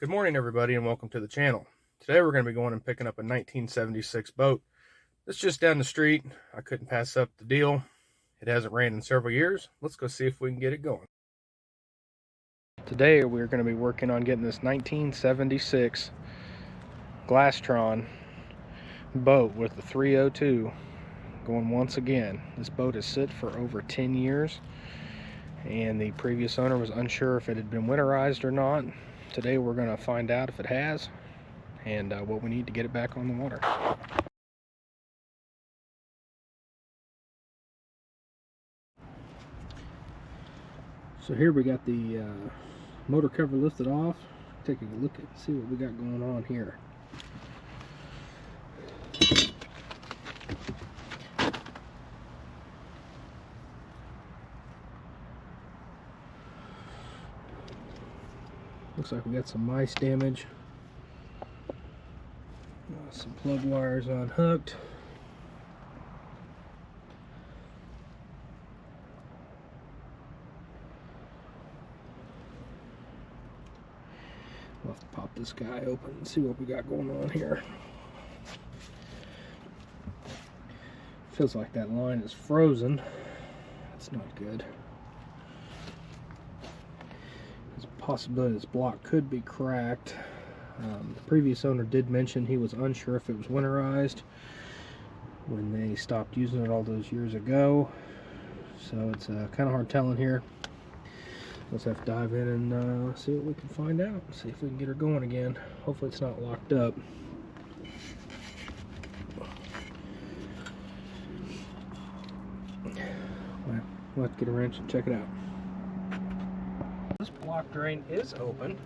Good morning, everybody, and welcome to the channel. Today we're going to be going and picking up a 1976 boat. It's just down the street. I couldn't pass up the deal. It hasn't rained in several years. Let's go see if we can get it going. Today we're going to be working on getting this 1976 Glastron boat with the 302 going once again. This boat has sit for over 10 years, and the previous owner was unsure if it had been winterized or not. Today we're going to find out if it has and what we need to get it back on the water. So here we got the motor cover lifted off. Take a look and see what we got going on here. Looks like we got some mice damage. Some plug wires unhooked. We'll have to pop this guy open and see what we got going on here. Feels like that line is frozen. That's not good. There's a possibility this block could be cracked. The previous owner did mention he was unsure if it was winterized when they stopped using it all those years ago. So it's kind of hard telling here. Let's have to dive in and see what we can find out. See if we can get her going again. Hopefully it's not locked up. Well, we'll have to get a wrench and check it out. This block drain is open.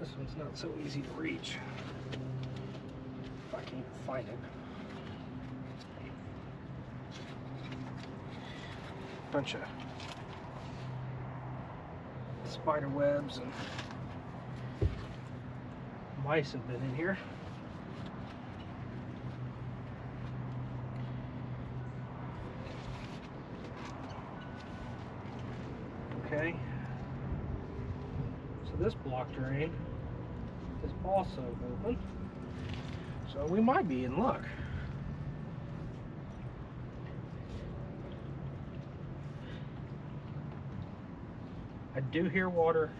This one's not so easy to reach, if I can even find it. Bunch of spider webs and mice have been in here. Okay, so this block drain is also open, so we might be in luck. I do hear water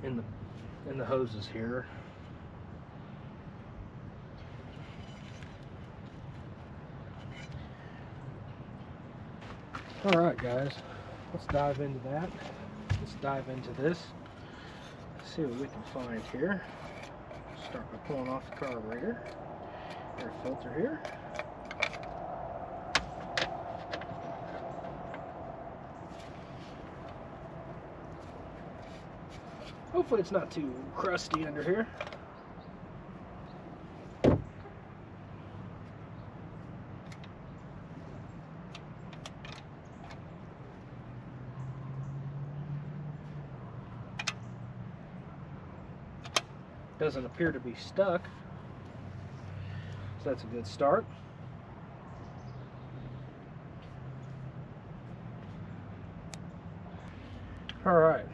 in the hoses here. All right, guys, let's dive into that. Let's dive into this. See what we can find here. Start by pulling off the carburetor. Air filter here. Hopefully it's not too crusty under here. Doesn't appear to be stuck, so that's a good start. All right,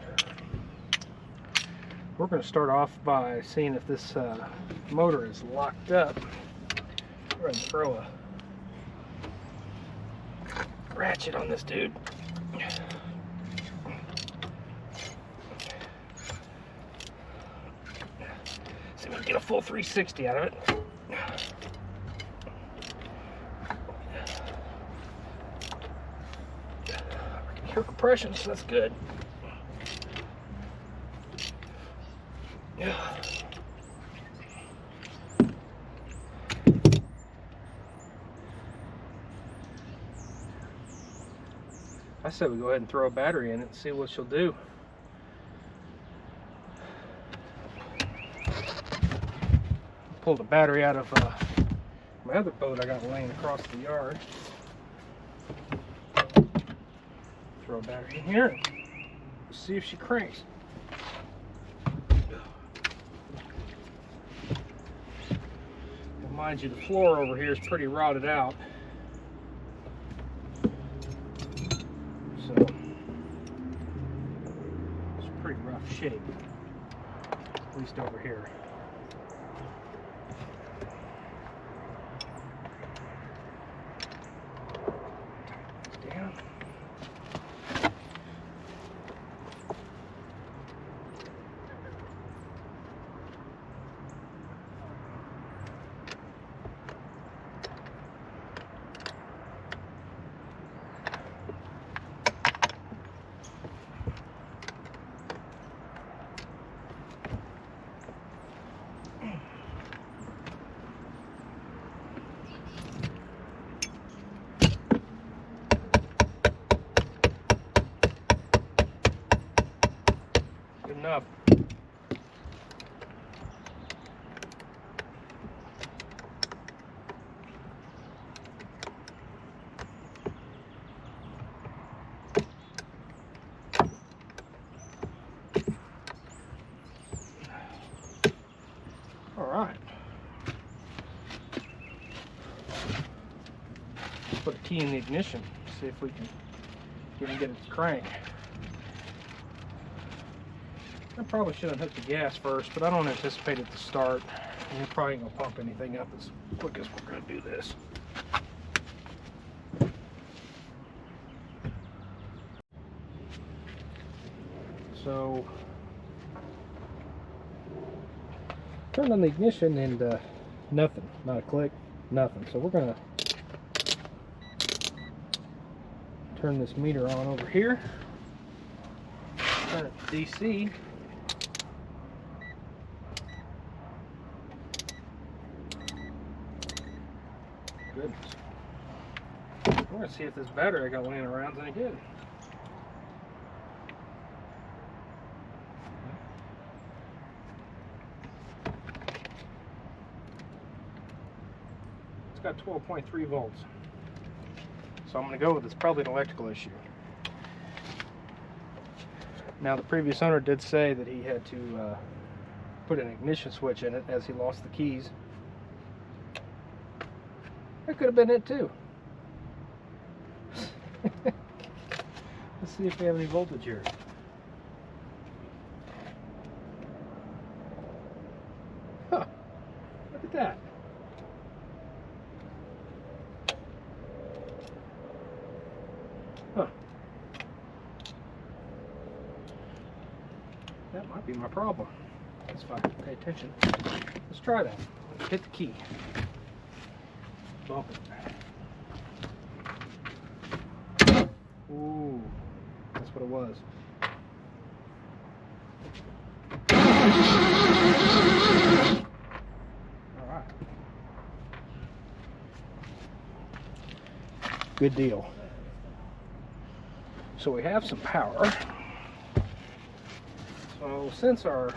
we're going to start off by seeing if this motor is locked up. We're going to throw a ratchet on this dude. See if we can get a full 360 out of it. I can hear compression, so that's good. Yeah. I said we go ahead and throw a battery in it and see what she'll do. Pulled a battery out of my other boat I got laying across the yard. Throw a battery in here and see if she cranks. Mind you, the floor over here is pretty rotted out. So it's pretty rough shape, at least over here. Down. Good enough. All right. Put a key in the ignition. See if we can get it to crank. I probably should have hooked the gas first, but I don't anticipate it to start. And you're probably gonna pump anything up as quick as we're gonna do this. So, turned on the ignition and nothing, not a click, nothing. So we're gonna turn this meter on over here, turn it to DC. Goodness. We're gonna see if this battery I got laying around is any good. It's got 12.3 volts. So I'm gonna go with it's probably an electrical issue. Now the previous owner did say that he had to put an ignition switch in it as he lost the keys. That could have been it too. Let's see if we have any voltage here. Huh. Look at that. Huh. That might be my problem. That's fine. Pay attention. Let's try that. Hit the key. Bump it. Ooh, that's what it was. All right. Good deal. So we have some power. So since our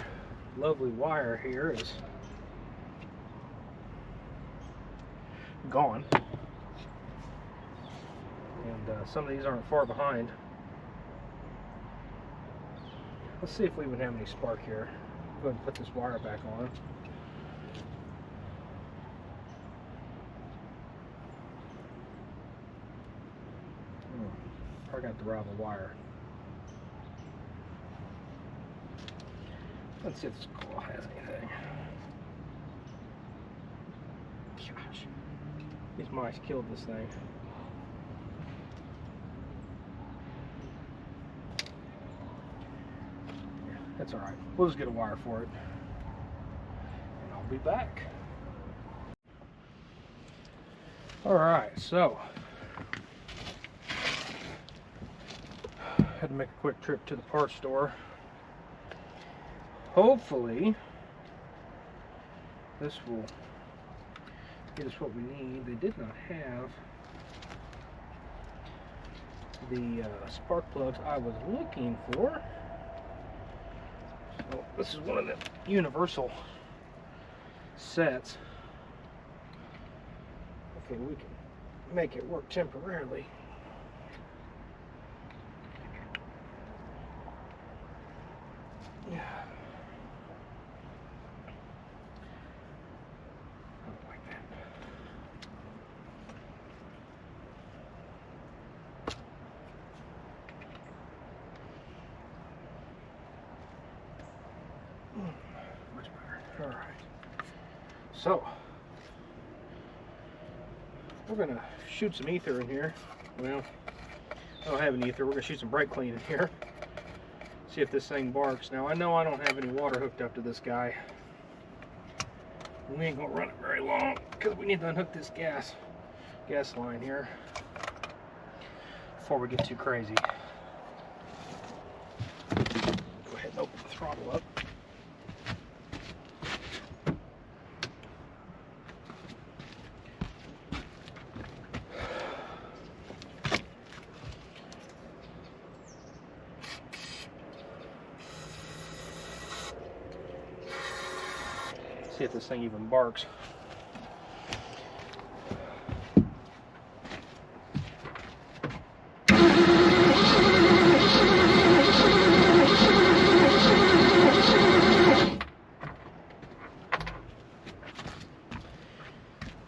lovely wire here is gone, and some of these aren't far behind, let's see if we even have any spark here. Go ahead and put this wire back on. I got the wrong wire. Let's see if this coil has anything. Gosh, these mice killed this thing. Yeah, that's all right. We'll just get a wire for it, and I'll be back. All right, so had to make a quick trip to the parts store. Hopefully this will get us what we need. They did not have the spark plugs I was looking for. So this is one of the universal sets. Hopefully we can make it work temporarily. I don't like that. So we're gonna shoot some ether in here. Well, I don't have any ether. We're gonna shoot some brake clean in here. See if this thing barks. Now I know I don't have any water hooked up to this guy. We ain't gonna run it very long because we need to unhook this gas line here before we get too crazy. Go ahead and open the throttle up. See if this thing even barks.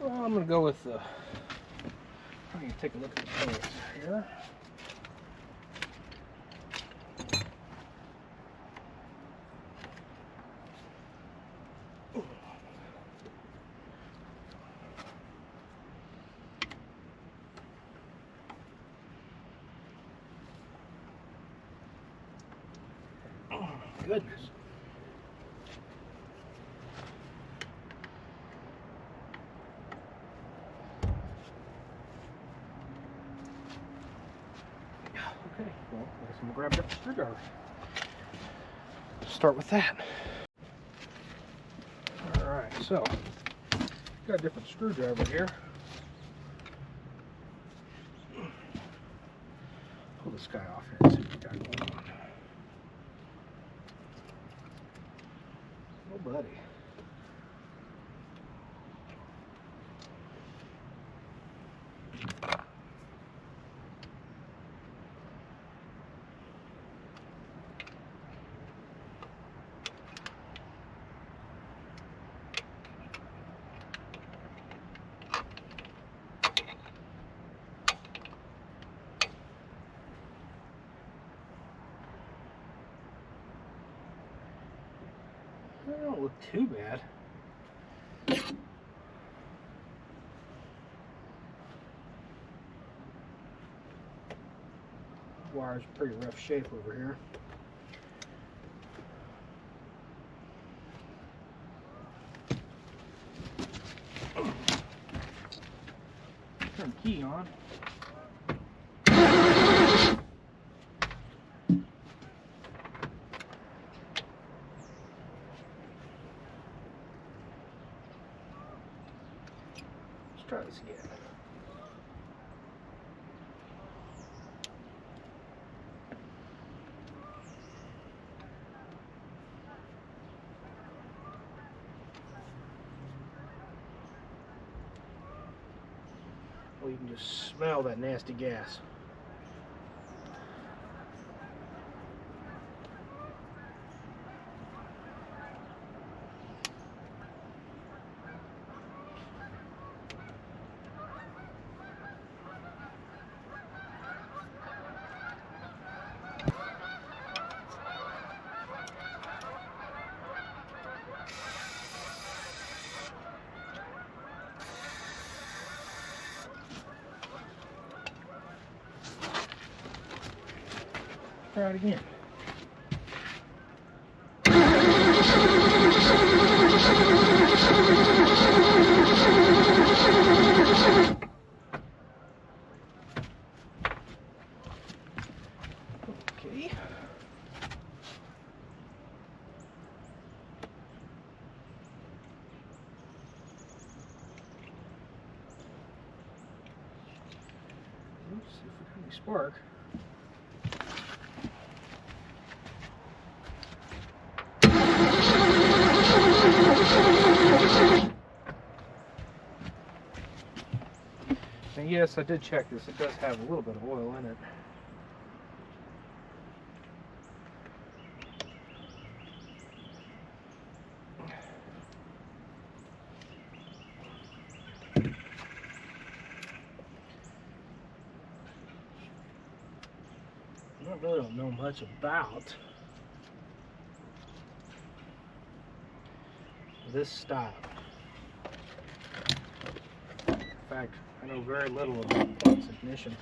Well, I'm going to go with the. I'm going to take a look at the pants here. Goodness. Okay, well, I guess I'm gonna grab that screwdriver. Start with that. Alright, so got a different screwdriver here. Pull this guy off here and see what we got going on. Oh, buddy. They don't look too bad. Wire's pretty rough shape over here. Turn the key on. Let's try this again. Well, you can just smell that nasty gas. Try it again. Okay. Let's see if we got any spark. And yes, I did check this. It does have a little bit of oil in it. I really don't know much about this style. fact, I know very little about pumps ignition.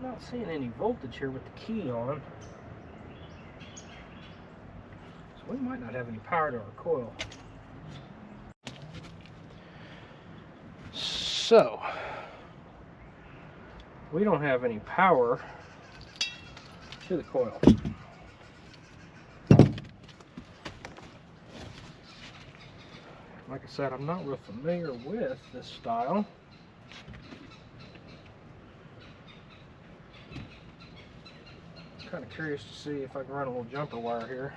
I'm not seeing any voltage here with the key on, so we might not have any power to our coil. So we don't have any power to the coil. Like I said, I'm not real familiar with this style. Kind of curious to see if I can run a little jumper wire here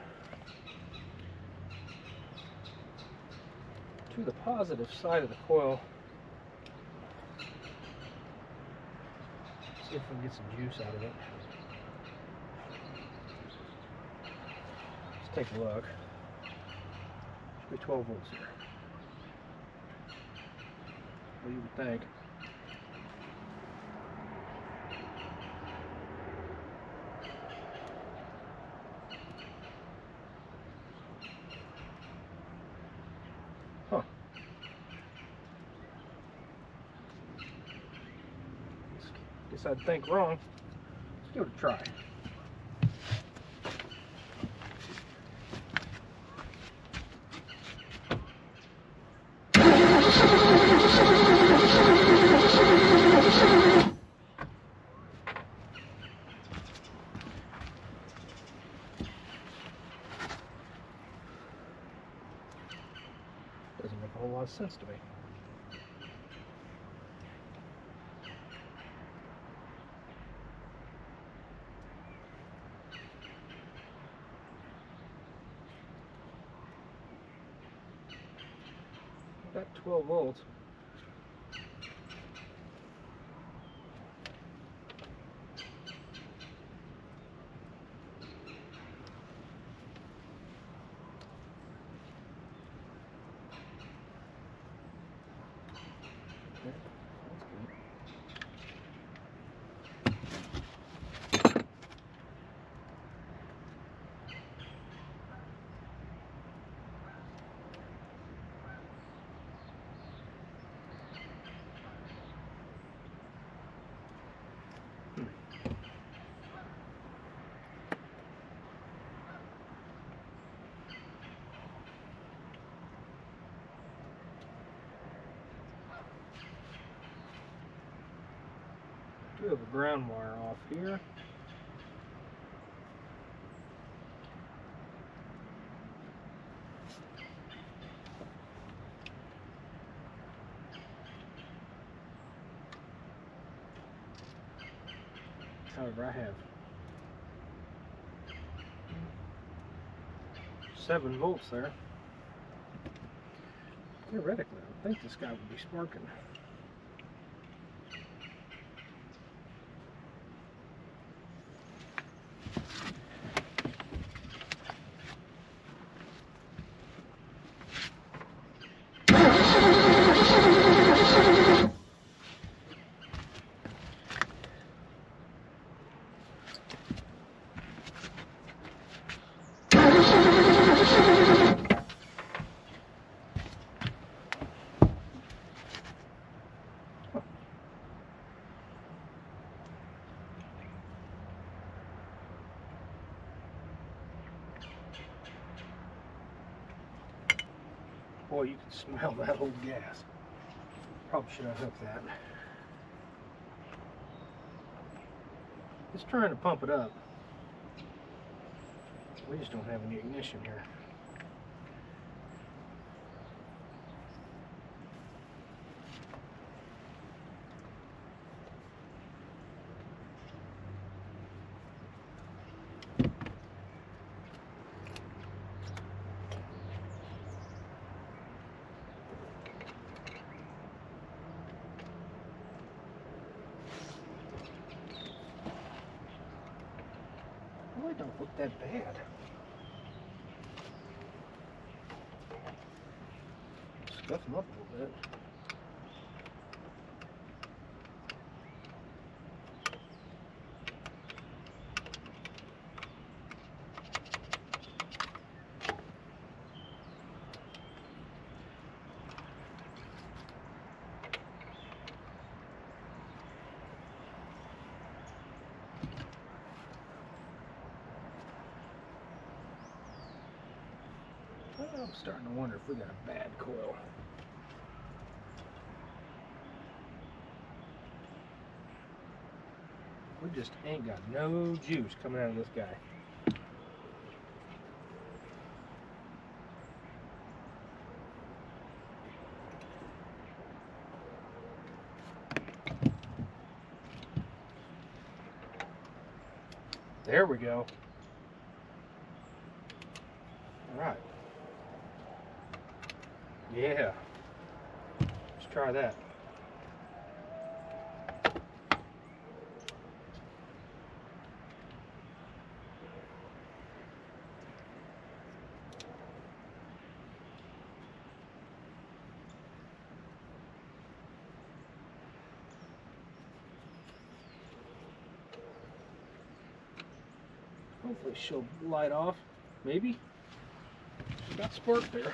to the positive side of the coil. See if we can get some juice out of it. Let's take a look. Should be 12 volts here. What do you think? Huh. Guess I'd think wrong. Let's give it a try. Doesn't make a whole lot of sense to me. Got 12 volts. We have a ground wire off here. However, I have 7 volts there. Theoretically, I think this guy would be sparking. Boy, you can smell that old gas. Probably should unhook that. It's trying to pump it up. We just don't have any ignition here. look that bad. Scuff them up a little bit. I'm starting to wonder if we got a bad coil. We just ain't got no juice coming out of this guy. There we go. All right. Yeah. Let's try that. Hopefully she'll light off. Maybe. She got spark there.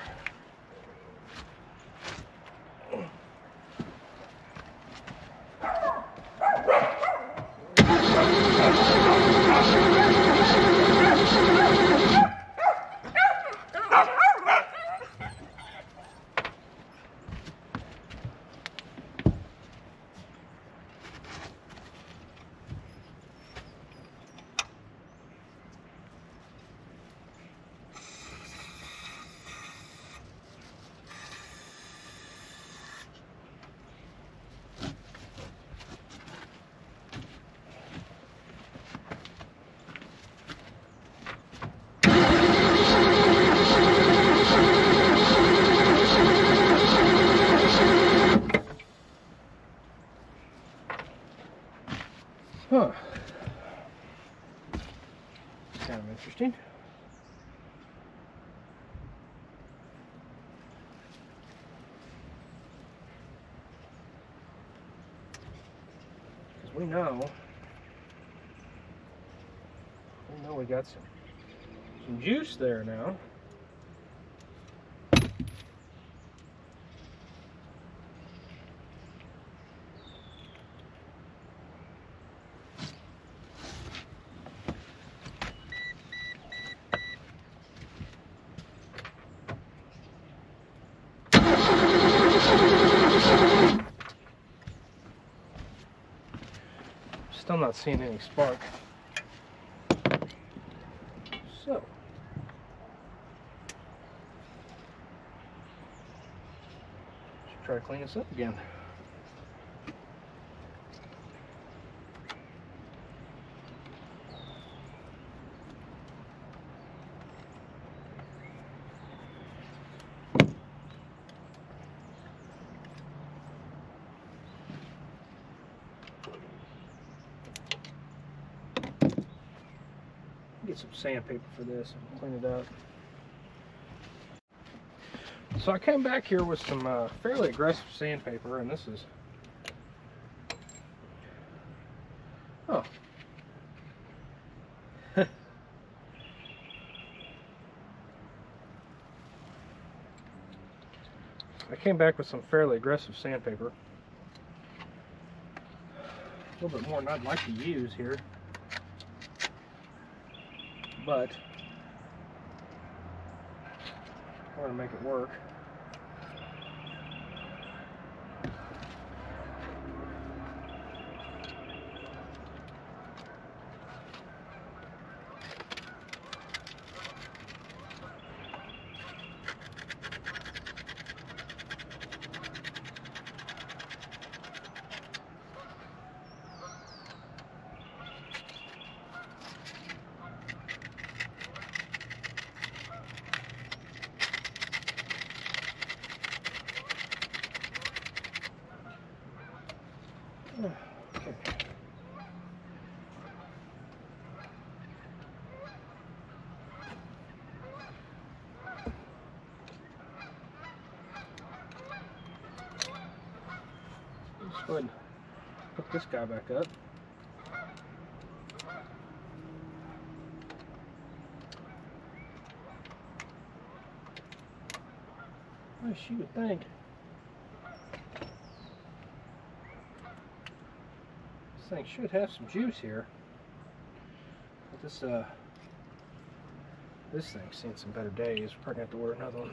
Huh. Kind of interesting. Because we know we got some juice there now. Still not seeing any spark. So, should try to clean this up again. Get some sandpaper for this and clean it up. So I came back here with some fairly aggressive sandpaper, and this is, oh, I came back with some fairly aggressive sandpaper, a little bit more than I'd like to use here. But we're going to make it work. Okay. Hook this guy back up. Well, she would think. This thing should have some juice here. But this thing's seen some better days. We're probably gonna have to order another one.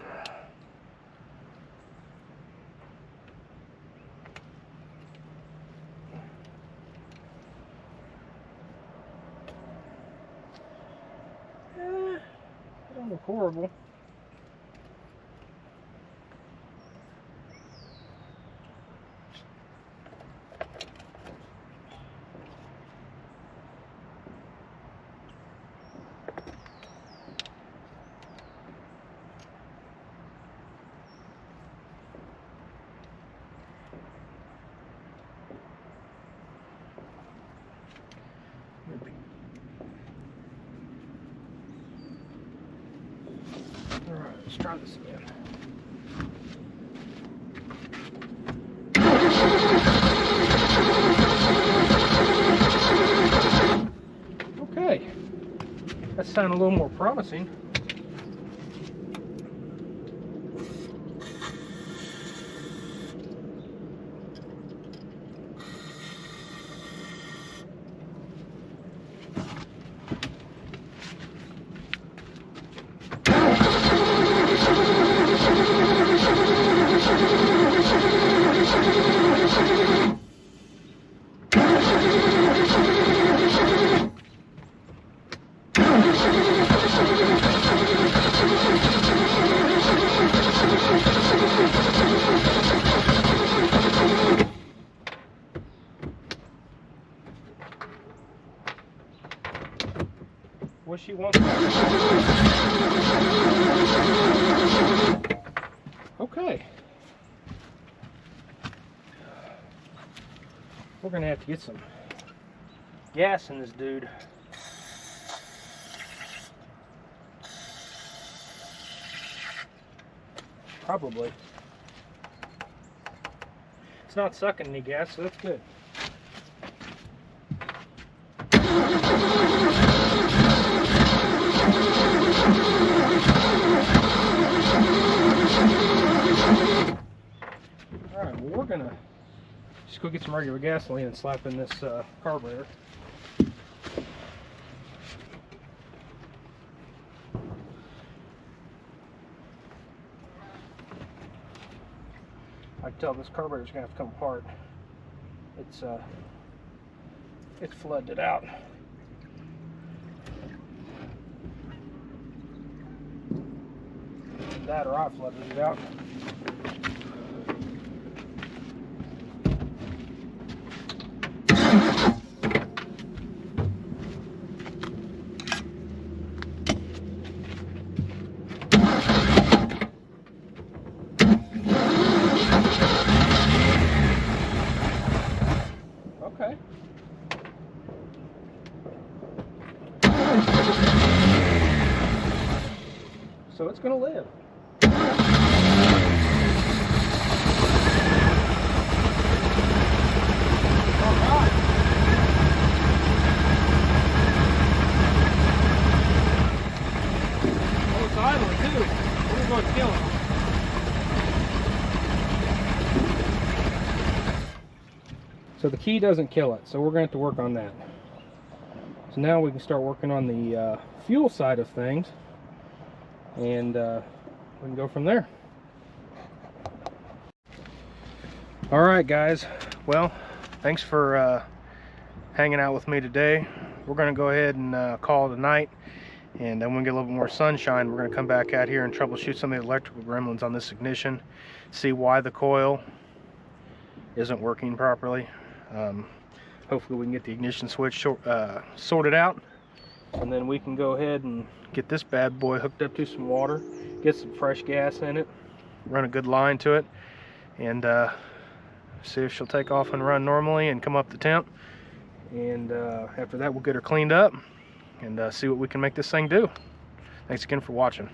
It don't look horrible. Alright, let's try this again. Okay, that sounded a little more promising. What she wants. Okay. We're gonna have to get some gas in this dude. Probably. It's not sucking any gas, so that's good. Alright, well, we're gonna just go get some regular gasoline and slap in this carburetor. I can tell this carburetor's gonna have to come apart. It's flooded it out. That or I flooded it out. Okay. So it's gonna live. So the key doesn't kill it, so we're going to have to work on that. So now we can start working on the fuel side of things, and we can go from there. Alright guys, well, thanks for hanging out with me today. We're going to go ahead and call it a night, and then when we get a little bit more sunshine, we're going to come back out here and troubleshoot some of the electrical gremlins on this ignition, see why the coil isn't working properly. Hopefully we can get the ignition switch sorted out, and then we can go ahead and get this bad boy hooked up to some water, get some fresh gas in it, run a good line to it, and see if she'll take off and run normally and come up to temp. And after that we'll get her cleaned up and see what we can make this thing do. Thanks again for watching.